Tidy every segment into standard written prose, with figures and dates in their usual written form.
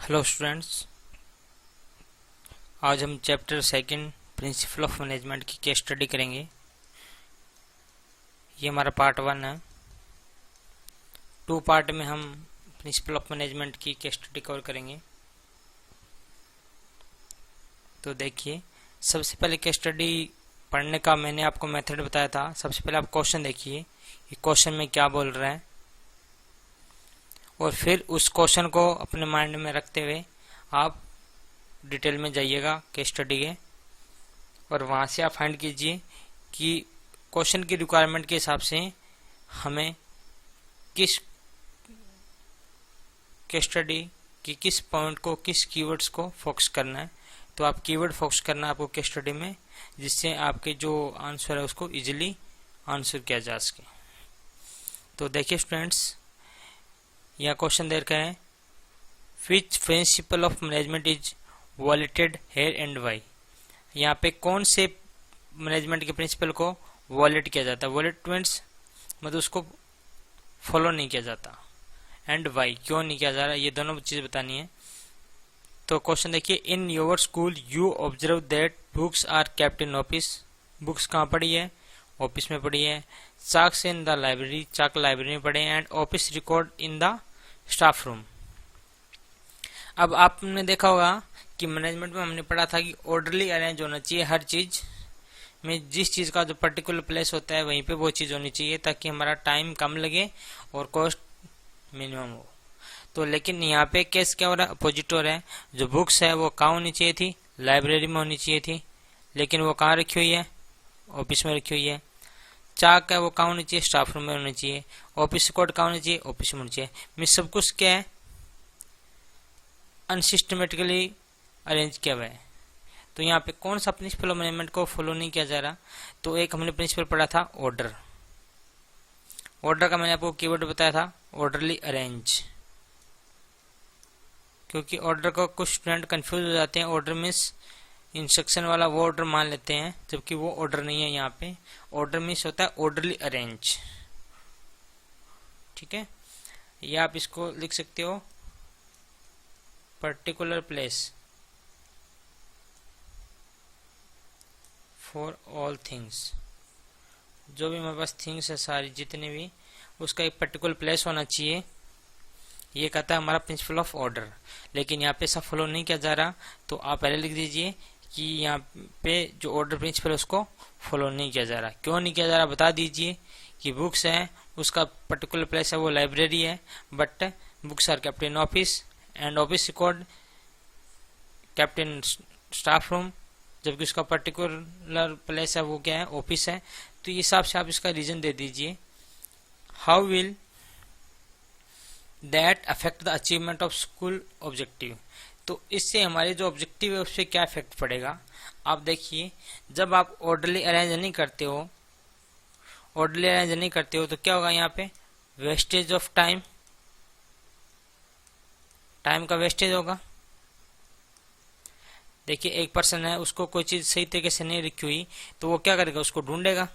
Hello students, आज हम chapter second principal of management की केस स्टडी करेंगे। ये हमारा पार्ट 1 है। 2 पार्ट में हम प्रिंसिपल ऑफ मैनेजमेंट की केस स्टडी कवर करेंगे। तो देखिए, सबसे पहले केस स्टडी पढ़ने का मैंने आपको मेथड बताया था। सबसे पहले आप क्वेश्चन देखिए कि क्वेश्चन में क्या बोल रहा है, और फिर उस क्वेश्चन को अपने माइंड में रखते हुए आप डिटेल में जाइएगा केस स्टडी के, और वहाँ से आप फाइंड कीजिए कि क्वेश्चन की रिक्वायरमेंट के हिसाब से हमें किस केस स्टडी की किस पॉइंट को, किस कीवर्ड्स को फोकस करना है। तो आप कीवर्ड फोकस करना है आपको केस स्टडी में, जिससे आपके जो आंसर है उसको इजीली आंसर किया जा सके। तो देखिए स्टूडेंट्स, यह क्वेश्चन दे रखा है, which principle of management is violated here and why. यहाँ पे कौन से मैनेजमेंट के प्रिंसिपल को वॉलेट किया जाता है। वॉलेट मीन्स मतलब उसको फॉलो नहीं किया जाता, एंड वाई क्यों नहीं किया जा रहा, ये दोनों चीज बतानी है। तो क्वेश्चन देखिए, in your school you observe that books are kept in office. Books कहाँ पड़ी है? ऑफिस में पड़ी है। Chalks in the library, chalk library में पड़े हैं। And office record in the staff room. अब आपने देखा होगा कि मैनेजमेंट में हमने पढ़ा था कि ऑर्डरली अरेंज होना चाहिए। हर चीज में जिस चीज का जो पर्टिकुलर प्लेस होता है वहीं पे वो चीज होनी चाहिए, ताकि हमारा टाइम कम लगे और कॉस्ट मिनिमम हो। तो लेकिन यहाँ पे केस क्या हो रहा है, अपोजिट हो रहा है। जो बुक्स है वो कहाँ होनी चाहिए थी? लाइब्रेरी में होनी चाहिए थी, लेकिन वो कहाँ रखी हुई है? ऑफिस में रखी हुई है। चाक है वो कहाँ होनी चाहिए? स्टाफ रूम में होनी चाहिए। ऑफिस रिकॉर्ड कहाँ होनी चाहिए? ऑफिस में होनी चाहिए। मीन्स सब कुछ क्या है? अनसिस्टमेटिकली अरेंज किया हुआ है। तो यहाँ पे कौन सा प्रिंसिपल ऑफ मैनेजमेंट को फॉलो नहीं किया जा रहा? तो एक हमने प्रिंसिपल पढ़ा था ऑर्डर। ऑर्डर का मैंने आपको कीवर्ड बताया था ऑर्डरली अरेंज, क्योंकि ऑर्डर को कुछ स्टूडेंट कंफ्यूज हो जाते हैं। ऑर्डर मीन्स इंस्ट्रक्शन वाला वो ऑर्डर मान लेते हैं, जबकि वो ऑर्डर नहीं है। यहाँ पे ऑर्डर मीन्स होता है ऑर्डरली अरेंज। ठीक है, या आप इसको लिख सकते हो particular place for all things. जो भी हमारे पास थिंग्स है सारी जितने भी, उसका एक पर्टिकुलर प्लेस होना चाहिए। ये कहता है हमारा प्रिंसिपल ऑफ ऑर्डर। लेकिन यहाँ पे सब फॉलो नहीं किया जा रहा, तो आप पहले लिख दीजिए कि यहाँ पे जो ऑर्डर प्रिंसिपल है उसको फॉलो नहीं किया जा रहा। क्यों नहीं किया जा रहा बता दीजिए। कि बुक्स है उसका पर्टिकुलर प्लेस है वो लाइब्रेरी है, but books are kept in office, and office record kept in staff room, जबकि उसका पर्टिकुलर प्लेस है वो क्या है? ऑफिस है। तो इस हिसाब से आप इसका रीजन दे दीजिए। How will that affect the achievement of school objective. तो इससे हमारे जो ऑब्जेक्टिव है उस पर क्या इफेक्ट पड़ेगा। आप देखिए, जब आप ऑर्डरली अरेंज नहीं करते हो, तो क्या होगा? यहाँ पे वेस्टेज ऑफ टाइम, टाइम का वेस्टेज होगा। देखिए, एक पर्सन है उसको कोई चीज सही तरीके से नहीं रखी हुई, तो वो क्या करेगा? उसको ढूंढेगा,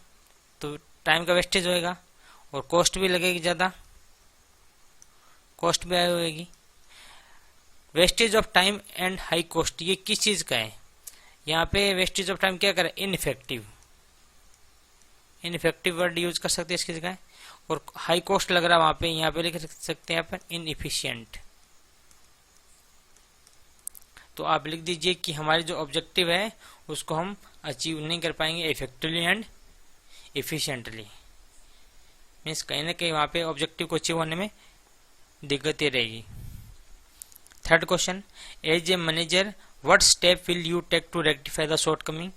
तो टाइम का वेस्टेज होएगा, और कॉस्ट भी लगेगी ज्यादा, कॉस्ट भी आई होगी। Wastage of time and high cost, ये किस चीज का है? यहाँ पे वेस्टेज ऑफ टाइम क्या करे? इनइफेक्टिव वर्ड यूज कर सकते हैं इसकी जगह। और हाई कॉस्ट लग रहा है वहां पे, यहाँ पे लिख सकते हैं अपन इनइफिशियंट। तो आप लिख दीजिए कि हमारे जो ऑब्जेक्टिव है उसको हम अचीव नहीं कर पाएंगे इफेक्टिवली एंड इफिशियंटली। मीन्स कहीं ना कहीं वहां पे ऑब्जेक्टिव को अचीव होने में दिक्कतें रहेगी। Third question, as a manager what step will you take to rectify the shortcoming.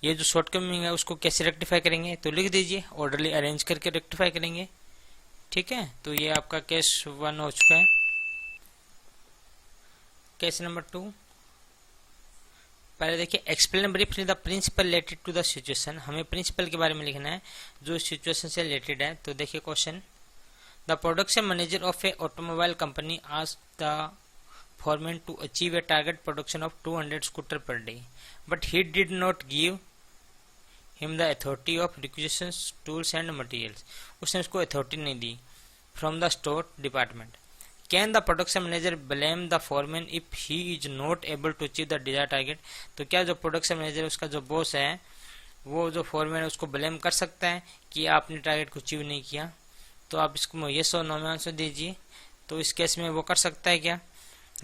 ये जो शॉर्टकमिंग है उसको कैसे रेक्टिफाई करेंगे? तो लिख दीजिए ऑर्डरली अरेंज करके रेक्टिफाई करेंगे। ठीक है, तो ये आपका केस 1 हो चुका है। केस नंबर 2, पहले देखिए, explain briefly the principle related to the situation. हमें प्रिंसिपल के बारे में लिखना है जो सिचुएशन से रिलेटेड है। तो देखिए question, the production manager of A automobile company asked the foreman to achieve a target production of 200 scooter per day, but he did not give him the authority of requisitions, tools and materials. उसने उसको authority नहीं दी from the store department. Can the production manager blame the foreman if he is not able to achieve the desired target. तो क्या जो production manager उसका जो boss है वो जो फॉरमैन है उसको ब्लेम कर सकता है कि आपने टारगेट को अचीव नहीं किया? तो आप इसको यस और नो में आंसर दीजिए। तो इस केस में वो कर सकता है क्या?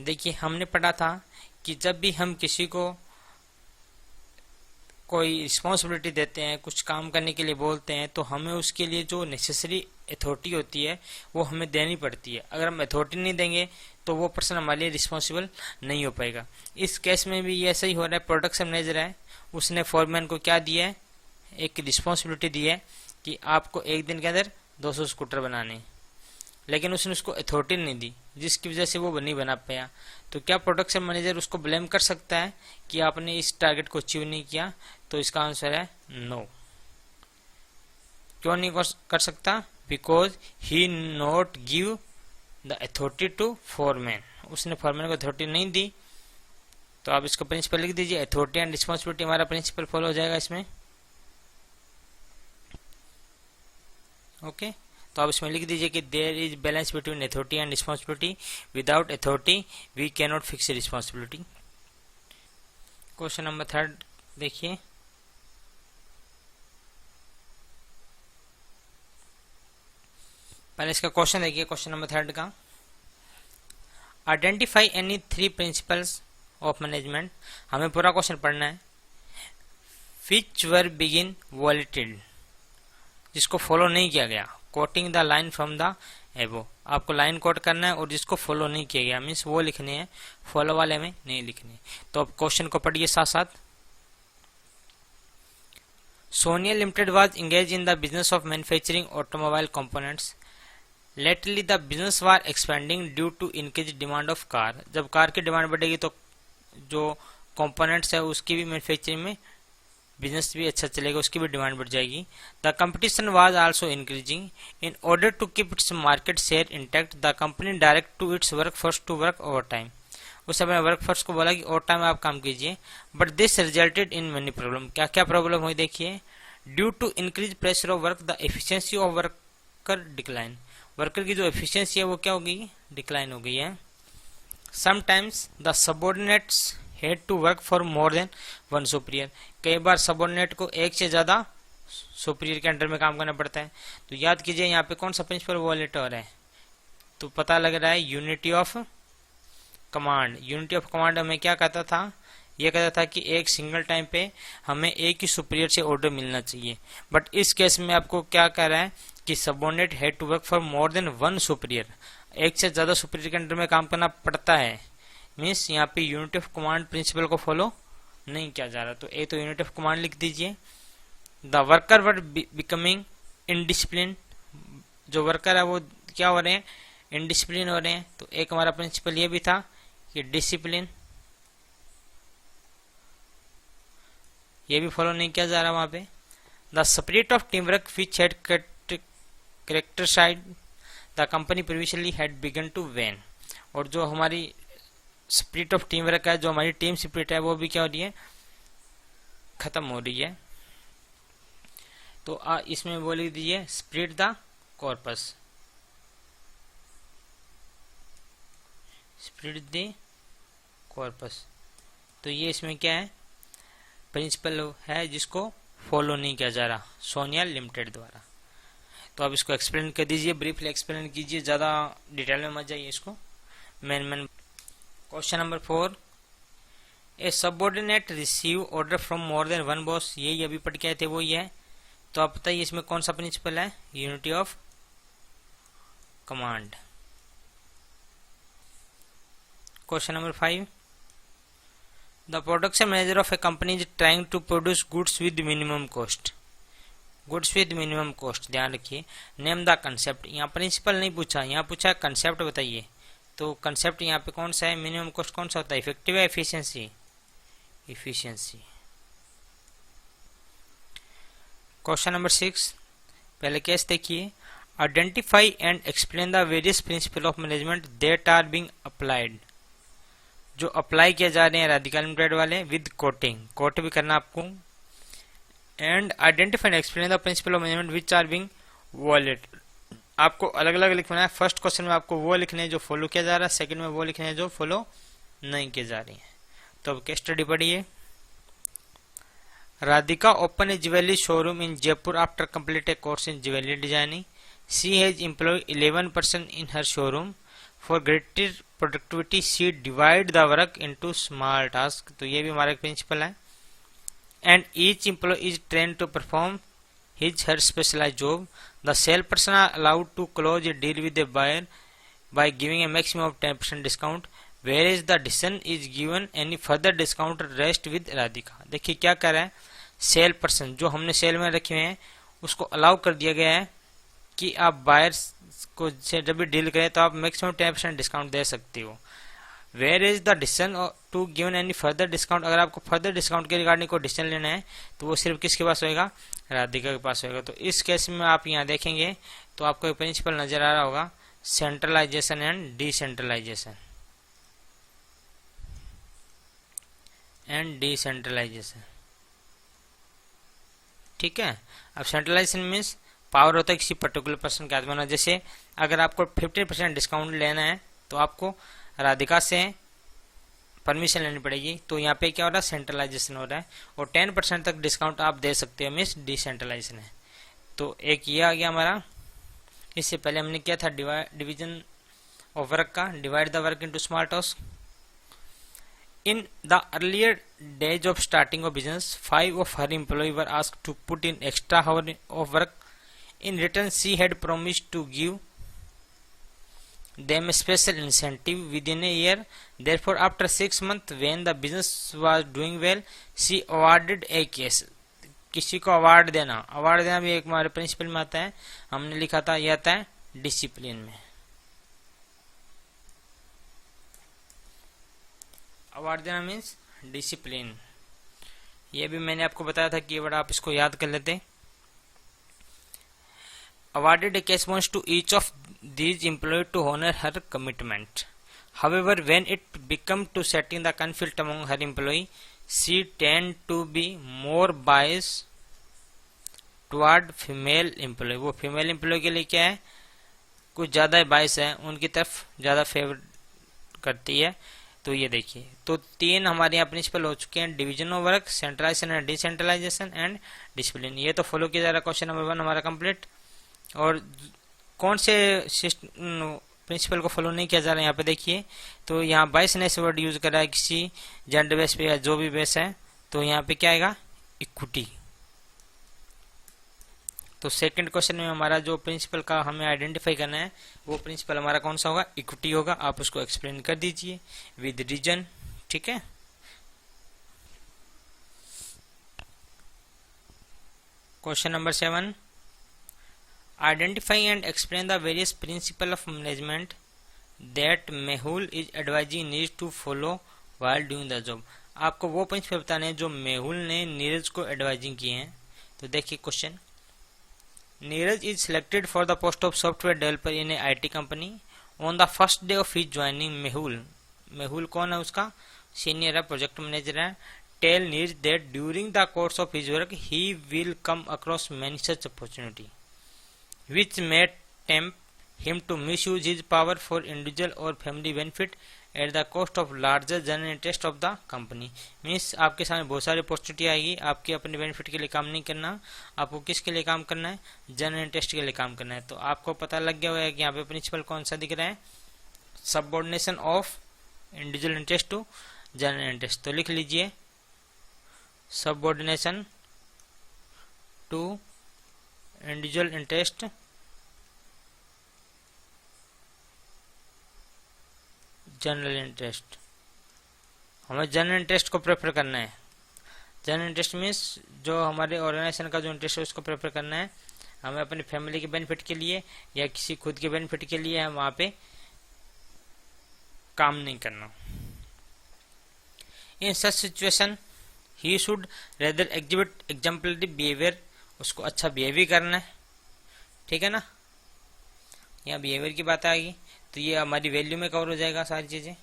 देखिए हमने पढ़ा था कि जब भी हम किसी को कोई रिस्पॉन्सिबिलिटी देते हैं, कुछ काम करने के लिए बोलते हैं, तो हमें उसके लिए जो नेसेसरी अथॉरिटी होती है वो हमें देनी पड़ती है। अगर हम अथॉरिटी नहीं देंगे तो वो पर्सन हमारे लिए रिस्पॉन्सिबल नहीं हो पाएगा। इस केस में भी ऐसा ही हो रहा है। प्रोडक्शन मैनेजर है, उसने फॉरमैन को क्या दिया है? एक रिस्पॉन्सिबिलिटी दी है कि आपको एक दिन के अंदर 200 स्कूटर बनाने, लेकिन उसने उसको अथॉरिटी नहीं दी, जिसकी वजह से वो नहीं बना पाया। तो क्या प्रोडक्शन मैनेजर उसको ब्लेम कर सकता है कि आपने इस टारगेट को अचीव नहीं किया? तो इसका आंसर है नो। क्यों नहीं कर सकता? Because he not give the authority to foreman, उसने फॉरमैन को अथॉरिटी नहीं दी। तो आप इसको प्रिंसिपल लिख दीजिए, अथॉरिटी एंड रिस्पॉन्सिबिलिटी हमारा प्रिंसिपल फॉलो हो जाएगा इसमें। ओके तो आप इसमें लिख दीजिए कि there is balance between authority and responsibility, without authority we can not fix responsibility. Question number 3 देखिए, पहले इसका क्वेश्चन देखिए, क्वेश्चन नंबर 3 का। Identify any 3 principles of management, हमें पूरा क्वेश्चन पढ़ना है। विच वर बिगिन वॉलेटिल, जिसको फॉलो नहीं किया गया। Coating the line from the एबो, आपको लाइन कोट करना है और जिसको फॉलो नहीं किया गया मीन्स वो लिखने हैं, फॉलो वाले में नहीं लिखने। तो अब क्वेश्चन को पढ़िए साथ साथ। Sonia limited was engage in the business of manufacturing automobile components. Latterly the business was expanding due to increase demand of car, जब कार की डिमांड बढ़ेगी तो जो कंपोनेंट्स है उसकी भी मैन्युफैक्चरिंग में बिजनेस भी अच्छा चलेगा, उसकी भी डिमांड बढ़ जाएगी। The competition was also increasing. In order to keep its market share intact the company direct to its workforce to work overtime, उस समय वर्क फोर्स को बोला कि ओवर टाइम आप काम कीजिए। But this resulted in many problem, क्या क्या प्रॉब्लम हुई देखिए। Due to increase pressure of work the efficiency of worker decline, worker की जो एफिशिएंसी है वो क्या हो गई? डिक्लाइन हो गई है। Sometimes the subordinates had to work for more than one superior, कई बार सबऑर्डिनेट को एक से ज्यादा सुपीरियर के अंडर में काम करना पड़ता है। तो याद कीजिए यहाँ पे कौन सा प्रिंसिपल वॉलेट हो रहा है? तो पता लग रहा है unity of command. Unity of command हमें क्या कहता था? ये कहता था कि एक सिंगल टाइम पे हमें एक ही सुपीरियर से ऑर्डर मिलना चाहिए। बट इस केस में आपको क्या कह रहा है कि subordinate had to work for more than one superior, एक से ज्यादा सुपीरियर के अंडर में काम करना पड़ता है। मीन्स यहाँ पे यूनिटी ऑफ कमांड प्रिंसिपल को फॉलो नहीं किया जा रहा। तो एक तो यूनिटी ऑफ कमांड लिख दीजिए। The worker were becoming indiscipline, जो वर्कर है वो क्या हो रहे हैं? इनडिसिप्लिन हो रहे हैं। तो एक हमारा प्रिंसिपल ये भी था कि डिसिप्लिन, ये भी फॉलो नहीं किया जा रहा वहां पे। The spirit of teamwork which had characterized the company previously had begin to wane, और जो हमारी स्पिरिट ऑफ टीम वर्क है, जो हमारी टीम स्पिरिट है वो भी क्या हो रही है? खत्म हो रही है। तो इसमें वो लिख दीजिए spirit the corpus, spirit the corpus. तो ये इसमें क्या है? प्रिंसिपल है जिसको फॉलो नहीं किया जा रहा सोनिया लिमिटेड द्वारा। तो आप इसको एक्सप्लेन कर दीजिए, ब्रीफली एक्सप्लेन कीजिए, ज्यादा डिटेल में मत जाइए इसको। Main question number 4, A subordinate receive order from more than one boss, यही अभी पढ़ के आए थे वो ही है। तो आप बताइए इसमें कौन सा प्रिंसिपल है? Unity of command. Question number 5, the production manager of a company is trying to produce goods with minimum cost, goods with minimum cost, ध्यान रखिए। नेम द कंसेप्ट, यहाँ प्रिंसिपल नहीं पूछा, यहाँ पूछा कंसेप्ट बताइए। तो कंसेप्ट यहाँ पे कौन सा है? मिनिमम कॉस्ट कौन सा होता है? इफेक्टिव या एफिशिएंसी? इफिशिएंसी। क्वेश्चन नंबर 6, पहले केस देखिए। Identify and explain the various principle of management that are being applied, जो अप्लाई किए जा रहे हैं राधिका लिमिटेड वाले, विद कोटिंग, कोट भी करना आपको। And identify and explain the principle of management which are being violated, आपको अलग अलग लिखना है। फर्स्ट क्वेश्चन में आपको वो लिखने हैं जो फॉलो किया जा रहा है, सेकंड में वो लिखने हैं जो फॉलो नहीं किए जा रही है। तो अब केस स्टडी पढ़िए। Radhika open a jewellery showroom in Jaipur after complete a course in jewellery designing. She has employed 11 person in her showroom. For greater productivity she divide the work into small task. तो ये भी हमारा principle है। And each employ is train to perform his her specialized job. The salesperson are allowed to close a deal with a buyer by giving a maximum of 10% discount, whereas the decision is given any further discount rest with Radhika. देखिए क्या कर रहा है, cell person जो हमने cell में रखे हुए हैं उसको अलाउ कर दिया गया है कि आप बायर्स को से जब भी डील करें तो आप मैक्सिमम 10% डिस्काउंट दे सकते हो। Where is the decision to given any further discount. अगर आपको फर्दर डिस्काउंट के रिगार्डिंग कोई डिसीजन लेना है तो वो सिर्फ किसके पास होगा, राधिका के पास होगा। तो इस केस में आप यहाँ देखेंगे तो आपको एक प्रिंसिपल नजर आ रहा होगा, सेंट्रलाइजेशन एंड डिसेंट्रलाइजेशन ठीक है। अब सेंट्रलाइजेशन मीन्स पावर होता है किसी पर्टिकुलर पर्सन के हाथ में। जैसे अगर आपको 50% डिस्काउंट लेना है तो आपको राधिका से परमिशन लेनी पड़ेगी। तो यहाँ पे क्या हो रहा है, सेंट्रलाइजेशन हो रहा है। और 10% तक डिस्काउंट आप दे सकते हो, मीन्स डिसेंट्रलाइजेशन है। तो एक ये आ गया हमारा। इससे पहले हमने क्या था, डिवीजन ऑफ वर्क का, divide the work into small task. In the earlier days of starting of business 5 of her employ were asked to put in extra hour of work. In return she had promised to give them a special incentive within a year. Therefore, after 6 months, when the business was doing well, she awarded a case. किसी को award देना भी एक हमारे principal में आता है। हमने लिखा था, यह आता है डिसिप्लिन में। अवार्ड देना मीन्स डिसिप्लिन। ये भी मैंने आपको बताया था कीवर्ड, आप इसको याद कर लेते। awarded a cash bonus to each of these employees to honor her commitment. However, when it became to setting the conflict among her employee, she tend to be more biased toward female employee. वो female employ के लिए क्या है, कुछ ज्यादा बायस है, उनकी तरफ ज्यादा फेवर करती है। तो ये देखिए, तो 3 हमारे यहाँ प्रिंसिपल हो चुके हैं, division of work, centralization and decentralization and discipline. ये तो फॉलो किया जा रहा है। क्वेश्चन नंबर 1 हमारा कंप्लीट। और कौन से प्रिंसिपल को फॉलो नहीं किया जा रहा है यहाँ पे देखिए, तो यहाँ बायसनेस वर्ड यूज कर रहा है किसी जेंडर बेस पे या जो भी बेस है। तो यहाँ पे क्या आएगा, इक्विटी। तो सेकंड क्वेश्चन में हमारा जो प्रिंसिपल का हमें आइडेंटिफाई करना है वो प्रिंसिपल हमारा कौन सा होगा, इक्विटी होगा। आप उसको एक्सप्लेन कर दीजिए विद रीजन, ठीक है। Question number 7, identify and explain the various principles of management that Mehul is advising Neeraj to follow while doing the job. आपको वो प्रिंसिपल बताने हैं जो मेहुल ने नीरज को एडवाइजिंग किए हैं। तो देखिए question, Neeraj is selected for the post of software developer in a IT company on the first day of his joining. Mehul कौन है, उसका सीनियर है, प्रोजेक्ट मैनेजर है। Tell Neeraj that during the course of his work he will come across many such opportunity which may tempt him to misuse his power for individual or family benefit at the cost of larger general interest of the company. Means आपके सामने बहुत सारी opportunity आएगी, आपके अपने benefit के लिए काम नहीं करना, आपको किसके लिए काम करना है, जनरल इंटरेस्ट के लिए काम करना है। तो आपको पता लग गया होगा कि यहाँ पे प्रिंसिपल कौन सा दिख रहा है, subordination of individual interest to general interest. तो लिख लीजिए, subordination to individual interest general interest. हमें जनरल इंटरेस्ट को प्रेफर करना है। जनरल इंटरेस्ट मीन्स जो हमारे ऑर्गेनाइजेशन का जो इंटरेस्ट है उसको प्रेफर करना है। हमें अपने फैमिली के बेनिफिट के लिए या किसी खुद के बेनिफिट के लिए हम वहां पे काम नहीं करना। In such situation he should rather exhibit exemplary behaviour, उसको अच्छा बिहेवियर करना है, ठीक है ना। यहाँ बिहेवियर की बात आएगी तो ये हमारी वैल्यू में कवर हो जाएगा सारी चीजें।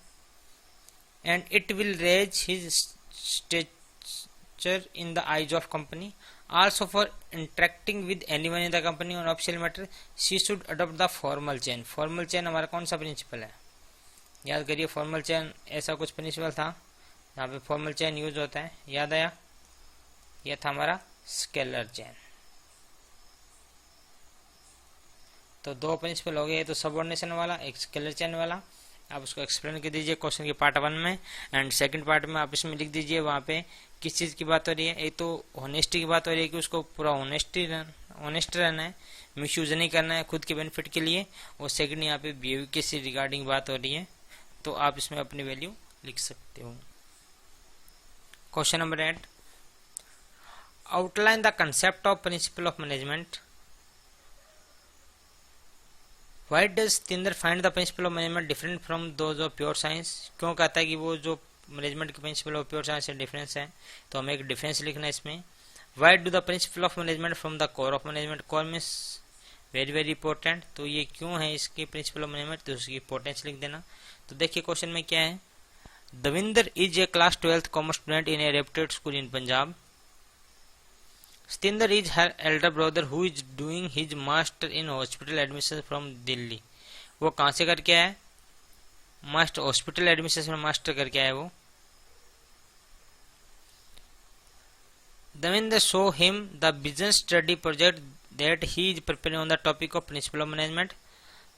And it will raise his stature in the eyes of company, Also for interacting with anyone in the company on official matter, she should adopt the formal chain. Formal chain हमारा कौन सा principle है, याद करिए. Formal chain ऐसा कुछ principal था यहाँ पे फॉर्मल चेन यूज होता है, याद आया. यह था हमारा स्केलर चेन. तो दो प्रिंसिपल हो गए, तो सबऑर्डिनेशन वाला, एक स्केलर चेन वाला. आप उसको एक्सप्लेन कर दीजिए क्वेश्चन के पार्ट 1 में, एंड सेकंड पार्ट में आप इसमें लिख दीजिए वहाँ पे किस चीज़ की बात हो रही है. एक तो ऑनेस्टी की बात हो रही है कि उसको पूरा ऑनेस्ट रहना है, मिसयूज नहीं करना है खुद के बेनिफिट के लिए. और सेकंड यहाँ पे बिहेवियर के से रिगार्डिंग बात हो रही है, तो आप इसमें अपनी वैल्यू लिख सकते हो. Question number 8, outline the concept of principal of management. Why does Satyendra find the principle of management different from those of pure science. क्यों कहता है कि वो जो मैनेजमेंट के प्रिंसिपल ऑफ प्योर साइंस से डिफरेंस है, तो हमें एक डिफरेंस लिखना है इसमें. Y do the principle of management from the core of management. Core means very very important, तो ये क्यों है इसके प्रिंसिपल ऑफ मैनेजमेंट, तो उसकी इंपॉर्टेंस लिख देना. तो देखिए क्वेश्चन में क्या है. Davinder is a class 12th commerce student in A reputed school in Punjab. Satinder is her elder brother who is doing his master in hospital admission from Delhi. वो कहाँ से करके आया है, मास्टर हॉस्पिटल एडमिनिस्ट्रेशन में मास्टर करके आया वो. Davinder show him the business study project that he is preparing on the topic of principle of management.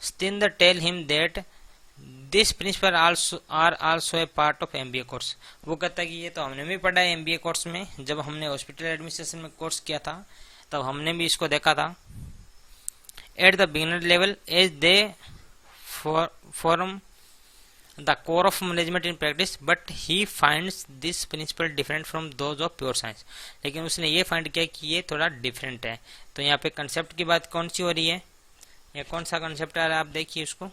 Satinder tell him that this principle are also a part of MBA course. वो कहता है कि ये तो हमने भी पढ़ा है MBA कोर्स में, जब हमने हॉस्पिटल एडमिनिस्ट्रेशन में कोर्स किया था तब हमने भी इसको देखा था. At the beginner level as they form the core of management in practice, but he finds this principle different from those of pure science. लेकिन उसने ये फाइंड किया कि ये थोड़ा डिफरेंट है. तो यहाँ पे कंसेप्ट की बात कौन सी हो रही है, या कौन सा कंसेप्ट आ रहा है, आप देखिए उसको.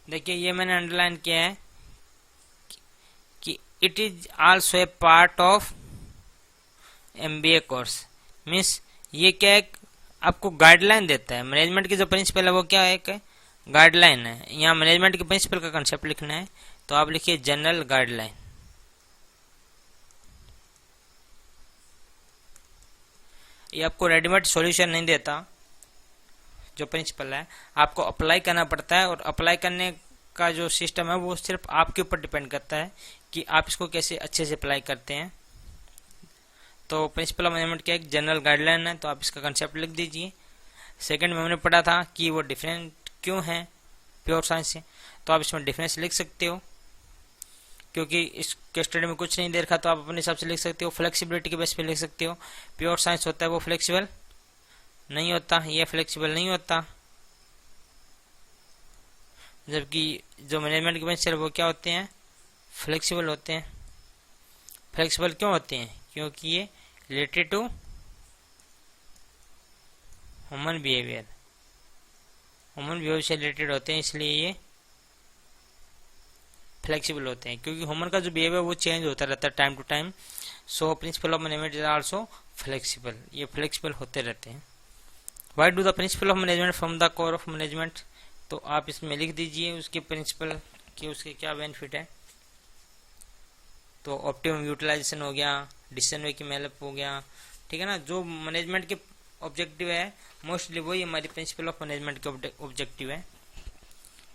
देखिए ये मैंने अंडरलाइन किया है कि it is also a part of MBA course. Means ये क्या है, आपको गाइडलाइन देता है. मैनेजमेंट की जो प्रिंसिपल है वो क्या है, एक गाइडलाइन है. यहाँ मैनेजमेंट के प्रिंसिपल का कंसेप्ट लिखना है, तो आप लिखिए जनरल गाइडलाइन. ये आपको रेडीमेड सॉल्यूशन नहीं देता. जो प्रिंसिपल है आपको अप्लाई करना पड़ता है, और अप्लाई करने का जो सिस्टम है वो सिर्फ आपके ऊपर डिपेंड करता है कि आप इसको कैसे अच्छे से अप्लाई करते हैं. तो प्रिंसिपल ऑफ मैनेजमेंट क्या एक जनरल गाइडलाइन है, तो आप इसका कंसेप्ट लिख दीजिए. सेकंड में हमने पढ़ा था कि वो डिफरेंट क्यों है प्योर साइंस से, तो आप इसमें डिफरेंस लिख सकते हो. क्योंकि इसके स्टडी में कुछ नहीं दे रखा, तो आप अपने हिसाब से लिख सकते हो. फ्लेक्सिबिलिटी के बेस पे लिख सकते हो. प्योर साइंस होता है वो फ्लेक्सिबल नहीं होता, ये फ्लेक्सिबल नहीं होता, जबकि जो मैनेजमेंट के प्रिंसिपल वो क्या होते हैं, फ्लेक्सिबल होते हैं. फ्लेक्सिबल क्यों होते हैं, क्योंकि ये रिलेटेड टू ह्यूमन बिहेवियर से रिलेटेड होते हैं, इसलिए ये फ्लेक्सिबल होते हैं. क्योंकि ह्यूमन का जो बिहेवियर वो चेंज होता रहता है time to time. So principle of management is also flexible, ये फ्लेक्सिबल होते रहते हैं. Why do the principle of management from the core of management. तो आप इसमें लिख दीजिए उसके प्रिंसिपल कि उसके क्या बेनिफिट है. तो ऑप्टिमम यूटिलाइजेशन हो गया, डिसीजन मेकिंग हेल्प हो गया, ठीक है ना. जो मैनेजमेंट के ऑब्जेक्टिव है मोस्टली वही हमारी प्रिंसिपल ऑफ मैनेजमेंट के ऑब्जेक्टिव है.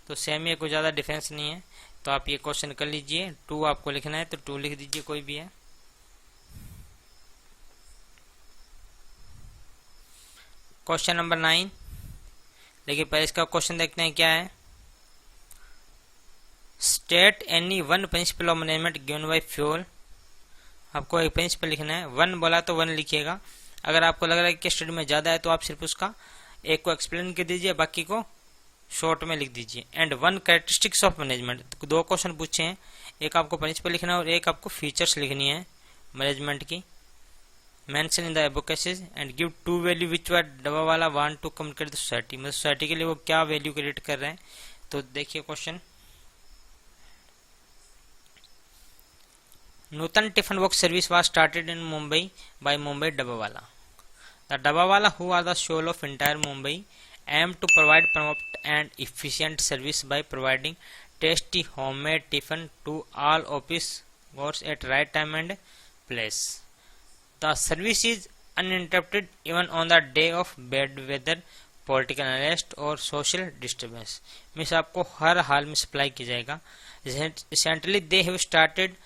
तो सेम है, कोई ज़्यादा डिफरेंस नहीं है. तो आप ये क्वेश्चन कर लीजिए. 2 आपको लिखना है तो 2 लिख दीजिए, कोई भी है. Question number 9. देखिए पहले इसका क्वेश्चन देखते हैं क्या है. State any one principal of management given by fuel. आपको एक प्रिंसिपल लिखना है. 1 बोला तो 1 लिखिएगा. अगर आपको लग रहा है कि स्टडी में ज़्यादा है तो आप सिर्फ उसका एक को एक्सप्लेन कर दीजिए, बाकी को शॉर्ट में लिख दीजिए. And 1 characteristics of management. 2 question पूछे हैं, एक आपको प्रिंसिपल लिखना है और एक आपको फीचर्स लिखनी है मैनेजमेंट की. Mention in the above cases and give 2 value which were dabbawala want to communicate the society. मतलब सोसाइटी के लिए वो क्या वैल्यू क्रिएट कर रहे हैं. तो देखिए question. Nutan tiffin box service was started in Mumbai by Mumbai dabbawala. The dabbawala who are the soul of entire Mumbai aim to provide prompt and efficient service by providing tasty homemade tiffin to all office goers at right time and place. The service is uninterrupted even on the day of bad weather, political unrest और social disturbance. Means आपको हर हाल में supply किया जाएगा. Recently they have started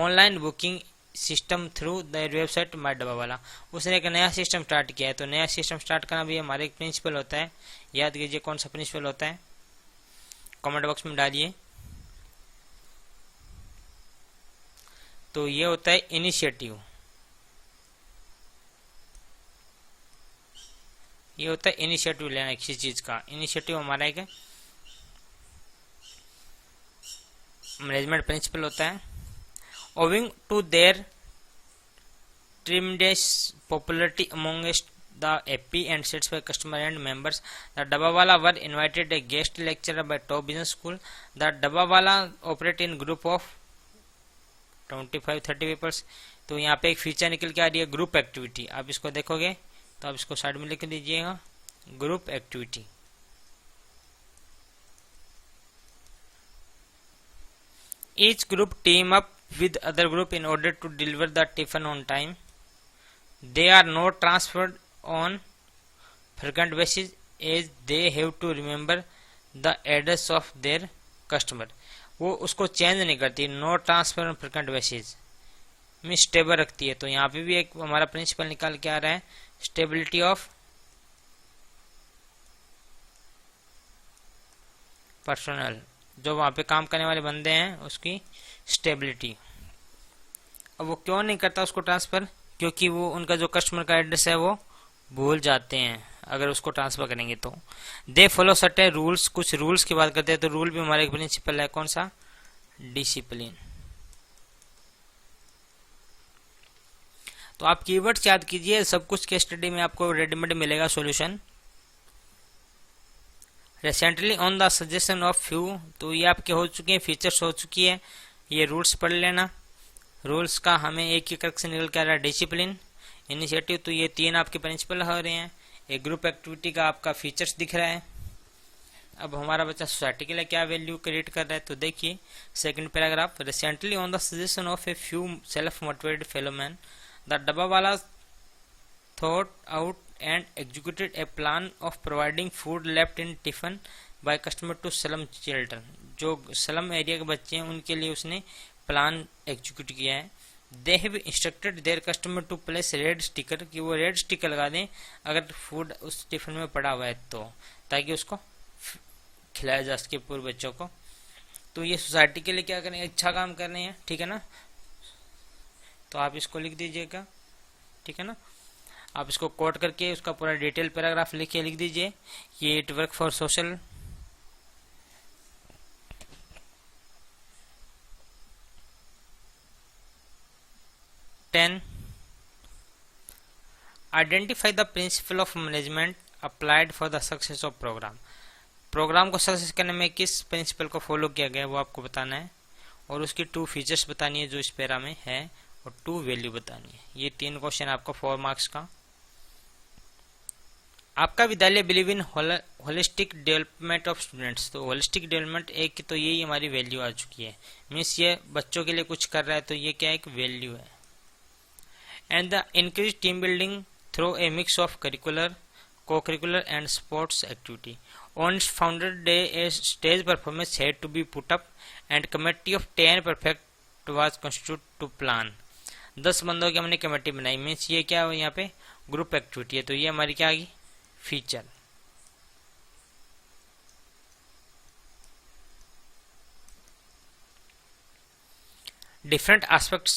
online booking system through their website my dabbawala. उसने एक नया system start किया है. तो नया सिस्टम स्टार्ट करना भी हमारे एक प्रिंसिपल होता है. याद कीजिए कौन सा प्रिंसिपल होता है, कमेंट बॉक्स में डालिए. तो ये होता है इनिशिएटिव. ये होता है इनिशिएटिव लेना किसी चीज का. इनिशिएटिव हमारा एक मैनेजमेंट प्रिंसिपल होता है. Owing to their tremendous popularity amongst the happy and satisfied customer and members, the Dabbawala were invited a guest lecturer by top business school. The Dabbawala operate in group of 25-30 people. तो यहाँ पे एक feature निकल के आ रही है group activity. आप इसको देखोगे तो आप इसको साइड में लिख दीजिएगा group activity. Each group team up with other group in order to deliver the tiffin on time. They are not transferred on frequent basis as they have to remember the address of their customer. वो उसको change नहीं करती. No transfer on frequent basis में stable रखती है. तो यहाँ पे भी एक हमारा प्रिंसिपल निकाल के आ रहा है स्टेबिलिटी ऑफ पर्सनल. जो वहां पे काम करने वाले बंदे हैं उसकी स्टेबिलिटी. अब वो क्यों नहीं करता उसको ट्रांसफर, क्योंकि वो उनका जो कस्टमर का एड्रेस है वो भूल जाते हैं अगर उसको ट्रांसफर करेंगे तो. They follow certain rules. कुछ रूल्स की बात करते हैं तो रूल भी हमारा एक प्रिंसिपल है. कौन सा? डिसिप्लिन. तो आप कीवर्ड्स याद कीजिए. सब कुछ के स्टडी में आपको रेडीमेड मिलेगा solution. Recently on the suggestion of few. तो ये आपके हो चुके हैं, फीचर्स हो चुकी है. ये रूल्स पढ़ लेना. रूल्स का हमें एक ही करेक्शन निकल के आ रहा है डिसिप्लिन, इनिशिएटिव. तो ये तीन आपके प्रिंसिपल हो रहे हैं. एक ग्रुप एक्टिविटी का आपका फीचर्स दिख रहा है. अब हमारा बच्चा सोसाइटी के लिए क्या वैल्यू क्रिएट कर रहा है तो देखिए second paragraph. Recently on the suggestion of a few self motivated fellow man the dabbawala thought out and executed a plan of providing food left in tiffin by customer to slum children. जो slum area के बच्चे हैं उनके लिए उसने plan execute किया है. They have instructed their customer to place red sticker, कि वो रेड स्टिकर लगा दें अगर फूड उस टिफिन में पड़ा हुआ है तो, ताकि उसको खिलाया जा सके पूरे बच्चों को. तो ये सोसाइटी के लिए क्या करें, अच्छा काम कर रहे हैं. ठीक है ना. तो आप इसको लिख दीजिएगा. ठीक है ना. आप इसको कोट करके उसका पूरा डिटेल पैराग्राफ लिख दीजिए. ये it work for social. Identify the principle of management applied for the success of program. Program को सक्सेस करने में किस प्रिंसिपल को फॉलो किया गया वो आपको बताना है. और उसकी 2 फीचर्स बतानी है जो इस पैरा में है, और 2 वैल्यू बतानी है. ये 3 क्वेश्चन आपका 4 मार्क्स का. आपका विद्यालय believe in holistic development of students. तो होलिस्टिक डेवलपमेंट एक तो यही हमारी वैल्यू आ चुकी है. मीन्स ये बच्चों के लिए कुछ कर रहा है तो ये क्या एक वैल्यू है. And the increase team building through a mix of curricular, co-curricular and sports activity. On its founder day, a stage performance had to be put up and committee of 10 perfect was constituted to plan. 10 बंदों की हमने committee बनाई. Means ये क्या है यहाँ पे group activity है. तो ये हमारी क्या आ गई feature. Different aspects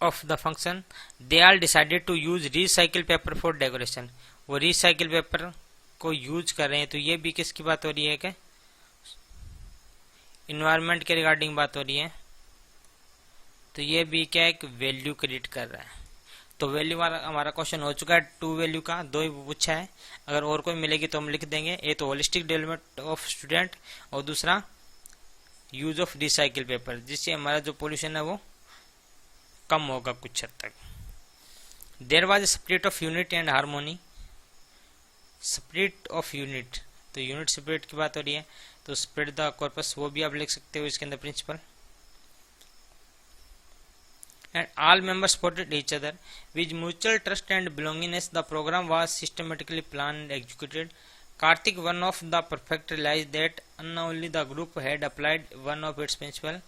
of the function. They all decided to use recycled paper for decoration. वो रिसाइकिल पेपर को यूज कर रहे हैं. तो ये भी किसकी बात हो रही है कि इन्वायरमेंट के रिगार्डिंग बात हो रही है. तो ये भी क्या एक वैल्यू क्रिएट कर रहा है. तो वैल्यू हमारा क्वेश्चन हो चुका है. 2 वैल्यू का 2 ही पूछा है. अगर और कोई मिलेगी तो हम लिख देंगे. ये तो होलिस्टिक डेवलपमेंट ऑफ स्टूडेंट और दूसरा यूज ऑफ रिसाइकिल पेपर, जिससे हमारा जो पोल्यूशन है वो कम होगा कुछ हद तक. There was split of unit and harmony. Split of unit, तो यूनिट स्प्लिट की बात हो रही है. तो स्प्रेड द कॉर्पस वो भी आप लिख सकते हो इसके अंदर principal. And all members supported each other with mutual trust and belongingness. The program was systematically planned and executed. Karthik, one of the perfect, realized that unknowingly the group had applied one of its principle.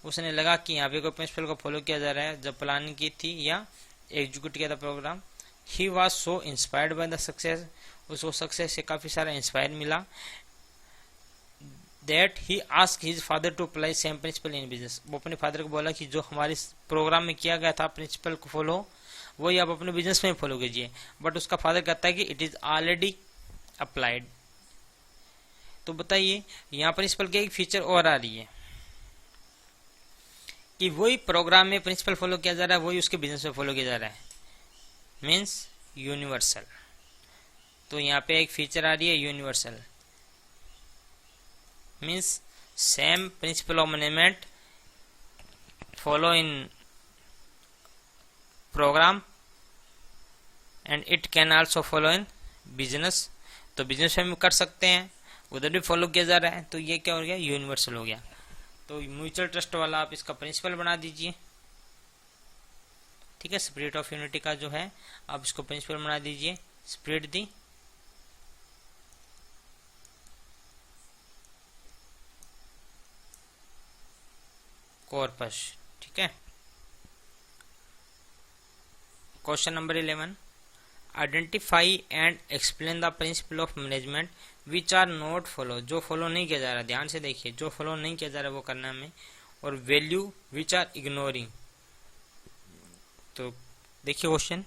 उसने लगा कि यहाँ पे कोई principal को follow किया जा रहा है जब प्लानिंग की थी या एग्जीक्यूट किया था program. He was so inspired by the success, उसको सक्सेस से काफी सारा इंस्पायर मिला। That he asked his father to apply same principle in business. वो अपने फादर को बोला कि जो हमारे प्रोग्राम में किया गया था प्रिंसिपल को फॉलो, वही आप अपने बिजनेस में फॉलो कीजिए। बट उसका फादर कहता है कि इट इज ऑलरेडी अप्लाइड। तो बताइए यहाँ प्रिंसिपल की एक फीचर और आ रही है कि वही प्रोग्राम में प्रिंसिपल फॉलो किया जा रहा है, वही उसके बिजनेस में फॉलो किया जा रहा है, मीन्स यूनिवर्सल। तो यहाँ पे एक फीचर आ रही है universal, means same principle of management follow in program and it can also follow in business। तो बिजनेस में कर सकते हैं, उधर भी फॉलो किया जा रहा है, तो ये क्या हो गया, यूनिवर्सल हो गया। तो म्यूचुअल ट्रस्ट वाला आप इसका प्रिंसिपल बना दीजिए, ठीक है। स्पिरिट ऑफ यूनिटी का जो है आप इसको प्रिंसिपल बना दीजिए, स्प्रेड दी कॉर्पस, ठीक है। Question number 11, identify and explain the principle of management which are not follow, जो फॉलो नहीं किया जा रहा, ध्यान से देखिए, जो फॉलो नहीं किया जा रहा वो करना हमें, और वैल्यू विच आर इग्नोरिंग। तो देखिए question,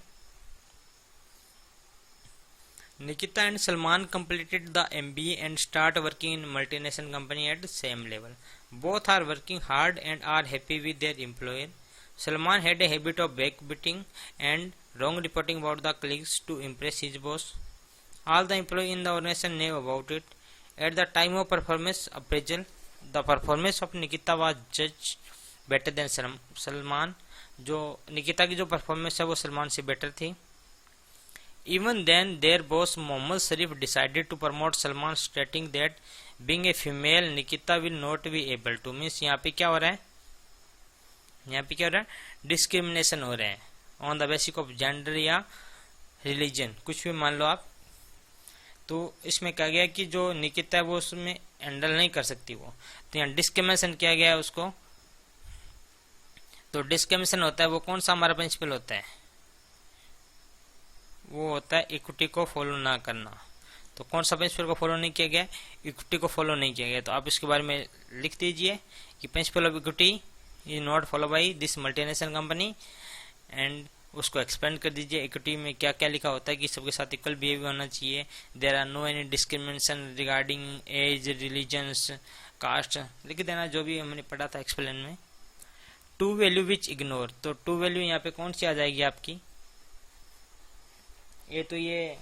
Nikita and Salman completed the MBA and start working in multinational company at the same level. Both are working hard and are happy with their employer. Salman had a habit of backbiting and wrong reporting about the colleagues to impress his boss. All the employees in the organization knew about it. At the time of performance appraisal, the performance of Nikita was judged better than Salman. जो निकिता की जो performance है वो सलमान से better थी। Even then, their boss Mohammad Sharif decided to promote Salman, stating that being a female, Nikita will not be able to. Means यहाँ पे क्या हो रहा है, यहाँ पे क्या हो रहा है, डिस्क्रिमिनेशन हो रहा है on the basic of gender या रिलीजन, कुछ भी मान लो आप। तो इसमें कहा गया कि जो निकिता है वो उसमें हैंडल नहीं कर सकती वो, तो यहाँ डिस्क्रिमिनेशन किया गया है उसको। तो डिस्क्रिमिनेशन होता है वो कौन सा हमारा प्रिंसिपल होता है, वो होता है इक्विटी को फॉलो ना करना। तो कौन सा प्रिंसिपल को फॉलो नहीं किया गया, इक्विटी को फॉलो नहीं किया गया। तो आप इसके बारे में लिख दीजिए कि principle of equity is not follow by this multinational company, and उसको एक्सप्लेन कर दीजिए इक्विटी में क्या क्या लिखा होता है कि सबके साथ इक्वल बिहेवियर होना चाहिए। There are no any discrimination regarding age, religions, caste, लिख देना जो भी हमने पढ़ा था एक्सप्लेन में। टू वैल्यू विच इग्नोर, तो टू वैल्यू यहाँ पे कौन सी आ जाएगी आपकी, ये तो ये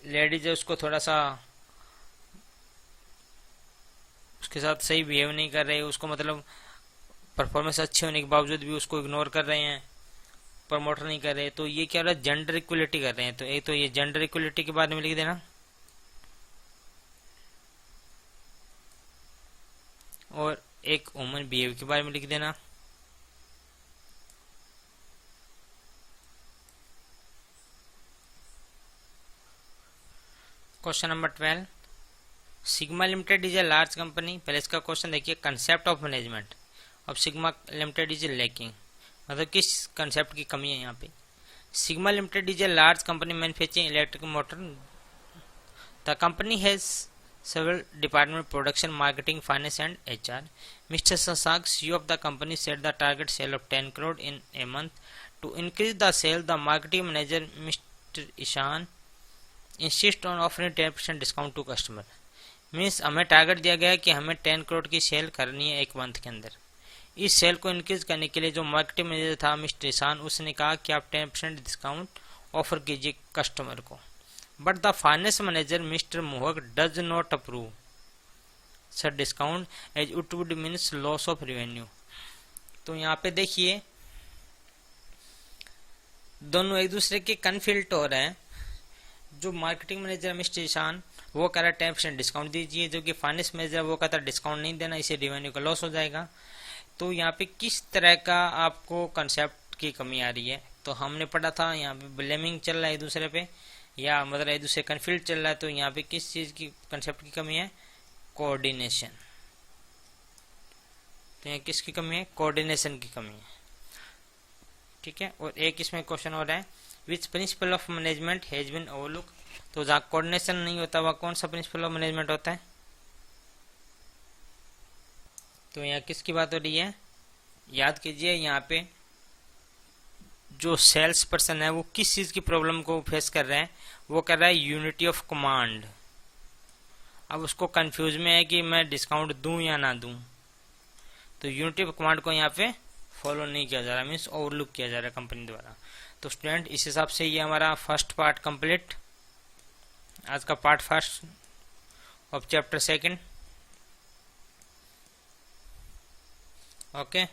लेडीज है उसको थोड़ा सा उसके साथ सही बिहेव नहीं कर रहे, उसको मतलब परफॉर्मेंस अच्छी होने के बावजूद भी उसको इग्नोर कर रहे हैं, प्रमोटर नहीं कर रहे। तो ये क्या हो रहा है, जेंडर इक्वलिटी कर रहे हैं। तो एक तो ये जेंडर इक्वलिटी के बारे में लिख देना, और एक वुमन बिहेव के बारे में लिख देना। Question number 12, sigma limited is a large company. पहले इसका क्वेश्चन देखिए, concept of management of sigma limited is lacking, मतलब किस कंसेप्ट की कमी है यहाँ पे। Sigma limited is a large company manufacturing electric motor. The company has several department, production, marketing, finance and HR. Mr. Sasak, CEO of the company, set the target sale of 10 crore in a month. To increase the sale, the marketing manager, Mr. Ishan, insist on offering 10% discount to customer. Means हमें target दिया गया है कि हमें 10 करोड़ की cell करनी है एक मंथ के अंदर। इस सेल को इंक्रीज करने के लिए जो मार्केटिंग मैनेजर था मिस्टर ईशान, उसने कहा कि आप 10% डिस्काउंट ऑफर कीजिए कस्टमर को। But the finance manager mister Mohak does not approve sir discount as it would means loss of revenue. तो यहाँ पे देखिए दोनों एक दूसरे के कन्फ्लिक्ट हो रहे हैं। जो मार्केटिंग मैनेजर मिस्टर ईशान वो कह रहा है 10% डिस्काउंट दीजिए, जो कि फाइनेंस मैनेजर वो कहता है डिस्काउंट नहीं देना, इससे रेवेन्यू का लॉस हो जाएगा। तो यहाँ पे किस तरह का आपको कंसेप्ट की कमी आ रही है? तो हमने पढ़ा था यहाँ पे ब्लेमिंग चल रहा है एक दूसरे पे, या मतलब एक दूसरे कन्फ्लिक्ट चल रहा है। तो यहाँ पे किस चीज की कंसेप्ट की कमी है? कोऑर्डिनेशन। तो यहाँ किसकी कमी है? कोऑर्डिनेशन की कमी है। ठीक है। और एक इसमें क्वेश्चन हो रहा है, which principle of management has been overlook. तो जहाँ कोऑर्डिनेशन नहीं होता वह कौन सा प्रिंसिपल ऑफ मैनेजमेंट होता है? तो यहाँ किसकी बात हो रही है? याद कीजिए, यहाँ पे जो सेल्स पर्सन है वो किस चीज की प्रॉब्लम को फेस कर रहे हैं? वो कर रहा है यूनिटी ऑफ कमांड। अब उसको कंफ्यूज में है कि मैं डिस्काउंट दूं या ना दूं। तो यूनिटी ऑफ कमांड को यहाँ पे फॉलो नहीं किया जा रहा, मीन्स ओवरलुक किया जा रहा है कंपनी द्वारा। तो स्टूडेंट इस हिसाब से ये हमारा फर्स्ट पार्ट कंप्लीट, आज का part first of chapter 2। Okay.